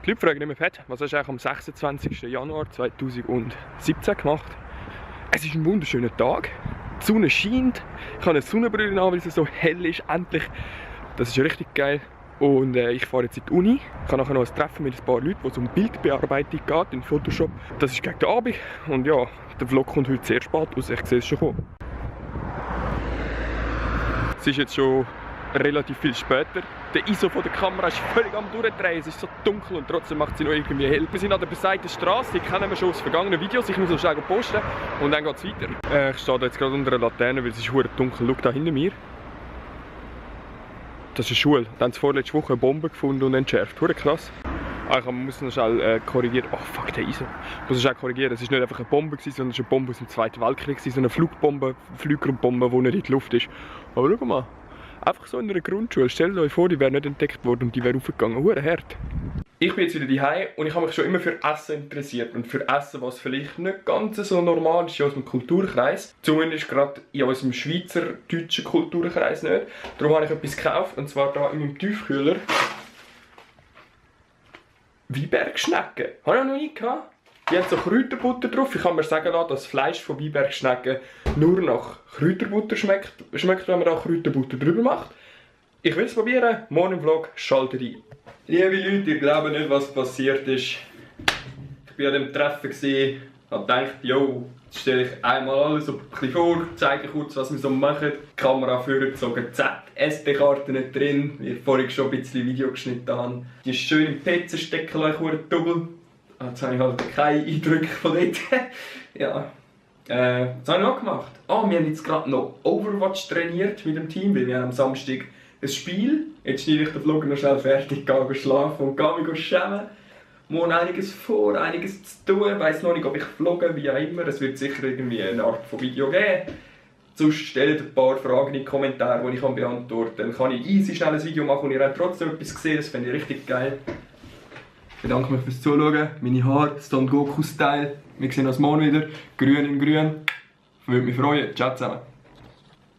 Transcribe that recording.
Die Leute fragen immer fett, was hast du eigentlich am 26. Januar 2017 gemacht? Es ist ein wunderschöner Tag, die Sonne scheint, ich habe eine Sonnenbrille an, weil es so hell ist, endlich. Das ist richtig geil. Und ich fahre jetzt in die Uni. Ich habe nachher noch ein Treffen mit ein paar Leuten, wo es um Bildbearbeitung geht, in Photoshop. Das ist gegen den Abend. Und ja, der Vlog kommt heute sehr spät aus, ich sehe es schon kommen. Es ist jetzt schon relativ viel später. Der ISO von der Kamera ist völlig am Durchdrehen. Es ist so dunkel und trotzdem macht sie noch irgendwie hell. Wir sind an der besagten Straße, die kennen wir schon aus vergangenen Videos. Ich muss noch schnell posten und dann geht es weiter. Ich stehe da jetzt gerade unter einer Laterne, weil es ist verdammt dunkel. Schau da hinter mir. Das ist eine Schule. Da haben sie vorletzte Woche eine Bombe gefunden und entschärft. Verdammt krass. Ich muss noch schnell korrigieren. Oh fuck, der ISO. Ich muss noch schnell korrigieren. Es war nicht einfach eine Bombe, sondern es war eine Bombe aus dem Zweiten Weltkrieg. So eine Flugbombe, Fluggrundbombe, die nicht in die Luft ist. Aber schau mal. Einfach so in einer Grundschule. Stellt euch vor, die wäre nicht entdeckt worden und die wäre aufgegangen. Verdammt hart. Ich bin jetzt wieder daheim und ich habe mich schon immer für Essen interessiert. Und für Essen, was vielleicht nicht ganz so normal ist in unserem Kulturkreis. Zumindest gerade in unserem schweizerdeutschen Kulturkreis nicht. Darum habe ich etwas gekauft. Und zwar hier in meinem Tiefkühler. Weinbergschnecken. Habe ich noch nie gehabt. Die haben so Kräuterbutter drauf. Ich kann mir sagen lassen, dass das Fleisch von Weinbergschnecken nur nach Kräuterbutter schmeckt, wenn man da Kräuterbutter drüber macht. Ich will es probieren. Morgen im Vlog schaltet ein. Liebe Leute, ihr glaubt nicht, was passiert ist. Ich war an dem Treffen und habe gedacht, yo, jetzt stelle ich einmal alles ein bisschen vor, zeige kurz, was wir so machen. Die Kamera vorgezogen, zack, SD-Karte nicht drin, wie ich vorhin schon ein bisschen Video geschnitten habe. Die ist schön im PC stecken, ich wurde doppelt. Jetzt habe ich halt keine Eindrücke von dort. Ja. Was habe ich noch gemacht? Wir haben jetzt gerade noch Overwatch trainiert mit dem Team, weil wir haben am Samstag ein Spiel. Jetzt schneide ich den Vlog noch schnell fertig, gehe schlafen und gehe mich schämen. Morgen einiges vor, einiges zu tun. Ich weiss noch nicht, ob ich vlogge, wie auch immer. Es wird sicher irgendwie eine Art von Video geben. Sonst stellt ein paar Fragen in die Kommentare, die ich beantworten kann. Dann kann ich easy schnell ein Video machen und ihr habt trotzdem etwas gesehen. Das finde ich richtig geil. Ich bedanke mich fürs Zuschauen. Meine Haare, Stone Goku Style. Wir sehen uns morgen wieder. Grün in grün. Würde mich freuen. Ciao zusammen.